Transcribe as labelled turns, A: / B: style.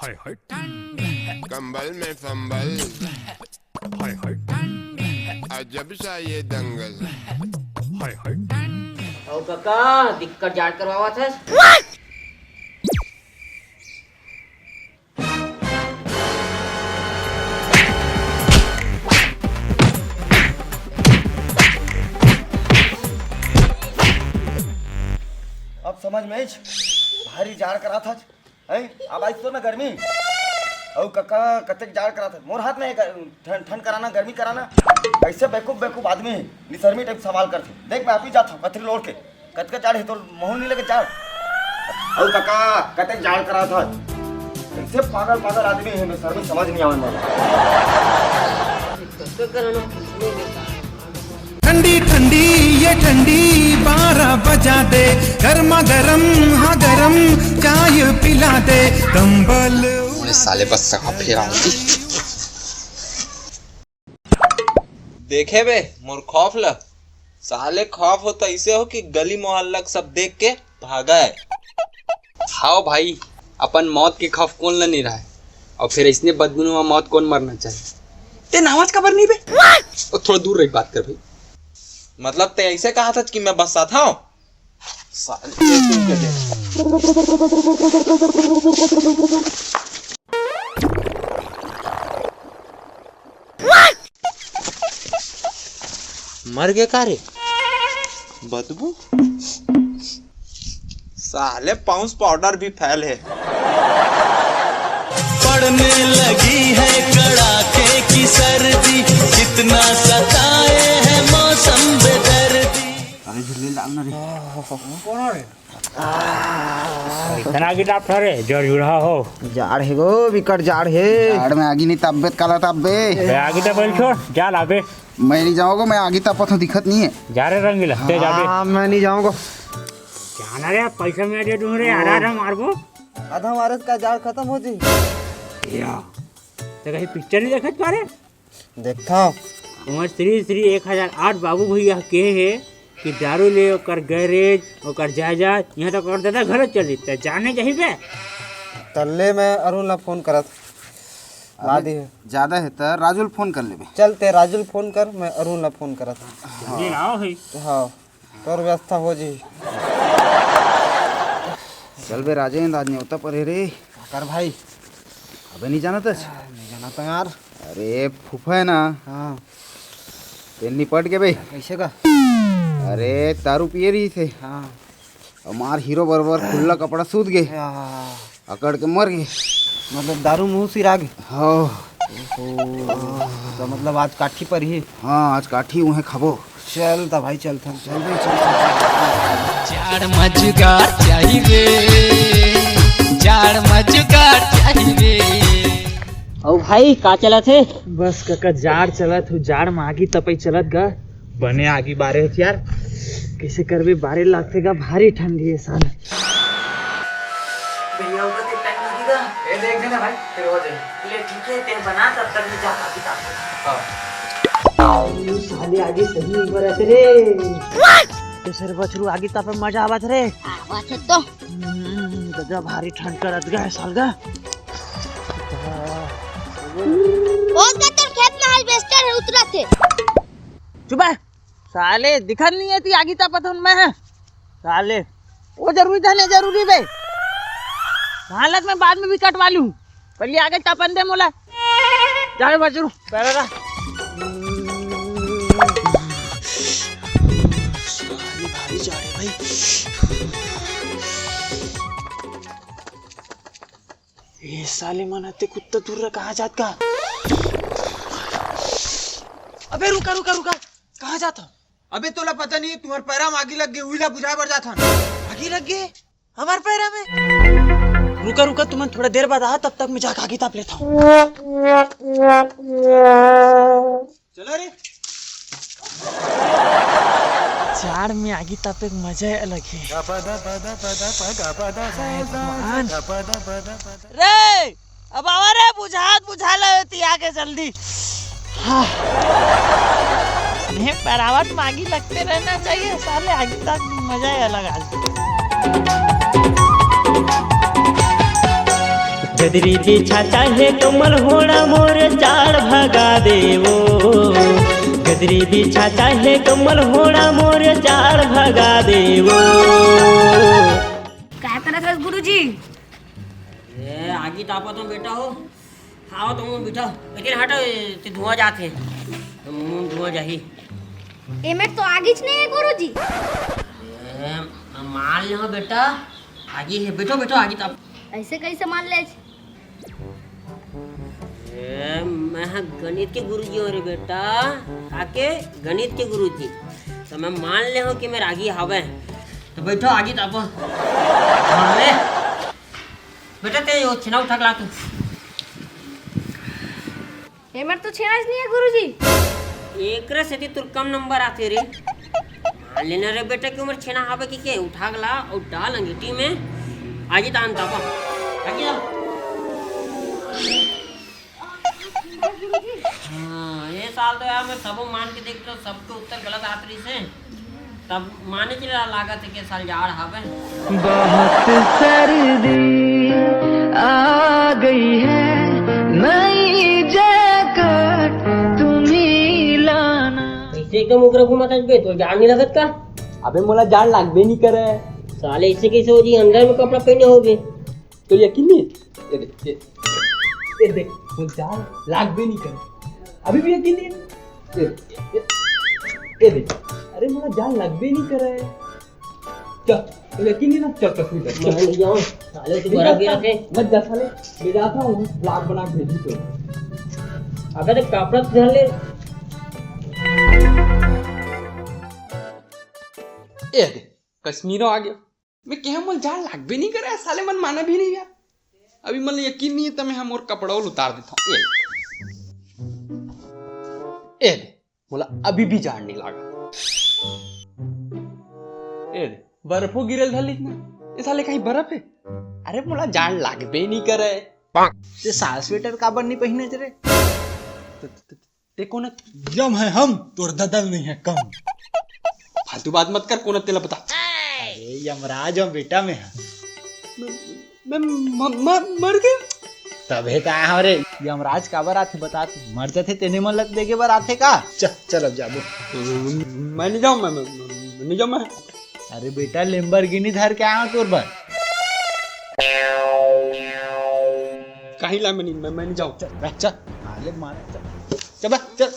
A: हाय हाय
B: कंबल में फंबल,
A: हाय हाय
B: अजब सा ये दंगल।
A: हाय हाय
C: ओ काका दिक्कत जाट करवावा था।
D: अब समझ में आइछ भारी जाड़ करा था है। अब आज तो मैं गर्मी औ कक्का कतेक जाड़ करा था। मोर हाथ में ठंड कराना गर्मी कराना। ऐसे बेकूफ आदमी है निसर्मी टाइप सवाल करते। देख मैं आप ही जाता हूँ कतरी लोड़ के कतका जाड़ है तो मोह नहीं लगे जाड़। औ कक्का कतेक जाड़ करा था। ऐसे पागल आदमी है निसर्मी समझ नहीं आवे मला।
E: ठंडी ठंडी ये ठंडी 12 बजा दे, गर्मा गर्म हाँ गरम चाय पिला दे, कंबल
F: साले बस फिर आऊंगी। देखे बे मोर खौफ ल साले खौफ हो तो ऐसे हो कि गली मोहल्ला सब देख के भागा है। हाँ भाई अपन मौत के खौफ कौन ल नहीं रहा है और फिर इसने बदबू मौत कौन मरना चाहिए। ते आवाज खबर नहीं बे और थोड़ा दूर रही बात कर भाई। मतलब ते ऐसे कहा था कि मैं बस आता हूँ मर गए का रे बदबू। साले पाउंस पाउडर भी फैल है।
G: पड़ने लगी है कड़ाके की सर्दी, जितना सताए है मौसम बेदर्दी।
D: अरे झुल्ले लाना रे
A: कौन रे इतना की टाप रे जड़ जुड़ा हो।
D: जाड़ है गो विकट जाड़ है। जाड़ में आगी नहीं तबियत काला तब्बे
A: बे आगे तो बोल छोड़ जा लाबे।
D: मैं नहीं जाऊंगा। मैं आगे तपत हूँ दिखत नहीं है।
A: जा रे रंगीला ते जाबे।
D: हाँ मैं नहीं जाऊंगा।
A: जाना रे पैसा में दे दूं रे आधा मारबो।
D: आधा मारत का जाड़ खत्म हो जी।
A: या तो कहीं पिक्चर नहीं देखत पारे।
D: देखता हूँ
A: उमर श्री 1008 बाबू भैया के है कि दारू ले ओकर गैरेज ओकर जायदाद यहाँ तो कर देता घर चली तो जाने चाहिए बे।
D: तल्ले में अरुण ला फोन करत आदि है ज्यादा है तो राजुल फोन कर लेबे। चल ते राजुल फोन कर मैं अरुण ला फोन करत।
A: ये आओ है
D: हाँ तोर व्यवस्था हो जी। चल बे राजेंद्र आज न्योता पर रे कर भाई। अबे नहीं जाना तो नहीं जाना तो यार। अरे फूफा है ना। हाँ तेल निपट के भाई कैसे का। अरे दारू पिए रही थे। हाँ हमार हीरो बरबर खुला कपड़ा सूत गए अकड़ के मर गए। मतलब दारू मुंह सिरा गए। हाँ तो मतलब आज काठी पर ही। हाँ आज काठी उन्हें खबो। चल तो भाई चल था चल भाई चल।
G: जाड़ मजुगार चाहिए, जाड़ मजुगार चाहिए।
C: ओ भाई का चला थे।
A: बस काका जाड़ चलत हूँ जाड़ में आगी तपई चलत गा बने आगी बारे हो यार कैसे करबे बारे लगते गा भारी ठंडी है साल।
C: भैया ऊपर से टाइम लगेगा।
D: ये देख लेना भाई फिर हो जाए।
C: ले ठीक है तेरे बना तब तक मैं जा काफी काम।
D: हाँ
C: साले आगे सही ऊपर है तेरे।
A: तो सर बछरू आगी तपे मजा आवत रे।
C: आवाज है तो
A: गजा भारी ठंड करत गा साल गा।
H: ओ कतर खेत में हार्वेस्टर है उतरा थे।
A: चुप है साले दिखत नहीं है ती आगी तपत हूं मैं। साले वो जरूरी था नहीं जरूरी बे हालत में बाद में भी कटवा लूं पहले आगे तपन दे मोला। जा बछरू पहले रा भारी जा रहे भाई। ये साले मनाते कुत्ता दूर रहा कहाँ जात का। अबे रुका कहाँ जाता।
F: अबे तोला पता नहीं है तुम्हारे पैरा में आगी लग गई उइला बुझा बर जाता।
A: आगे लग गए हमारे पैरा में। रुका तुम्हें थोड़ा देर बाद आ तब तक मैं जाकर आगे ताप लेता हूँ।
F: चलो रे
A: जाड़ में आगे तापे मजा अलग है। रे अब आवा रे बुझा लो आगे जल्दी। हाँ पैरावट में आगे लगते रहना चाहिए साले आगे तक मजा है अलग आज।
G: गदरी बिछा चाहे कमल होड़ा मोर जाड़ भगा देवो, गदरी बिछा चाहे कमल होड़ा मोर जाड़ भगा देवो।
H: क्या करत है गुरुजी?
C: ए आगी तापा तुम बेटा हो, आओ तुम बैठो, लेकिन हटो ते धुआं जाते, तुम धुआं जाही।
H: एमे तो आगीच नहीं है गुरुजी।
C: मान लो बेटा, आगी है, बैठो बैठो, आगी ताप।
H: ऐसे कैसे मान ले?
C: मैं गणित के गुरुजी हूँ रे बेटा, आके गणित के गुरुजी, तो मैं मान ले हूँ कि मेरा आगी हवे, तो बैठो आगी तापो। बेटा ते वो छेना उठा ला तू।
H: एमे तो छेनाच नहीं है गुरुजी।
C: एक से तुर कम नंबर आते रे, मान लेना रे बेटा की उम्र छेना हवे कि के उठा ला और डाल अंगीठी में आगी तान तापा, आगी ताप। हाँ ये साल तो यार मैं सब मान के देखता हूँ, सबके उत्तर गलत आत रही से, तब माने चला लागत है कि साल जाड़ हवे।
G: बहुत सर्दी आ गई है, नई जैकेट तुम्ही लाना।
C: ऐसे एकदम उग्र घुमाता बे, तो जाड़ नहीं लगत का?
F: अबे मोला जाड़ लागबे नहीं करे।
C: साले इससे कैसे हो जी, अंदर में कपड़ा पहने होगे
F: तो यकीन नहीं? ये देख ये देख, मुझे जाड़ लागबे नहीं करे, अभी भी यकीन नहीं? ये देख, अरे मोला जाड़ लागबे नहीं करे। चल तो यकीन नहीं ना, चल तस्वीर कर।
C: मैं नहीं जाऊँ, साले तू बड़ा गिरा थे।
F: मत जा साले, मैं जाता हूँ ब्लॉग बना के भेजी तो।
C: अगर कपड़ा धर ले।
F: ए दे कश्मीरो आ गया, मैं कह मोल जाड़ लागबे नहीं करे, साले मन माना भी नहीं यार। अभी मन यकीन नहीं है तो मैं हम और कपड़ा उतार देता हूँ। ए दे मोला अभी भी जाड़ नहीं लागा। ए दे बर्फो गिरल था इतना, ये साले कहीं बर्फ है? अरे मोला जाड़ लागबे नहीं करे।
D: ते साल स्वेटर काबर नहीं पहने रे?
F: ते कोन
E: जम है हम, तोर ददल नहीं है कम।
F: फालतू बात मत कर, कोन तेला बता।
D: अरे यमराज और बेटा में है।
F: मैं मर गया।
D: तबे का हो रे, यमराज काबर आथे बता तू? मर जाते तेने मन लग देके बर आथे का? चल अब जाबो।
F: मैं नहीं जाऊँ, मैं नहीं जाऊँ मैं।
D: अरे बेटा लेम्बोर्गिनी धर के आया तोर बर।
F: कहीं ला मैं नहीं जाऊँ।
D: चल हाले मार चल।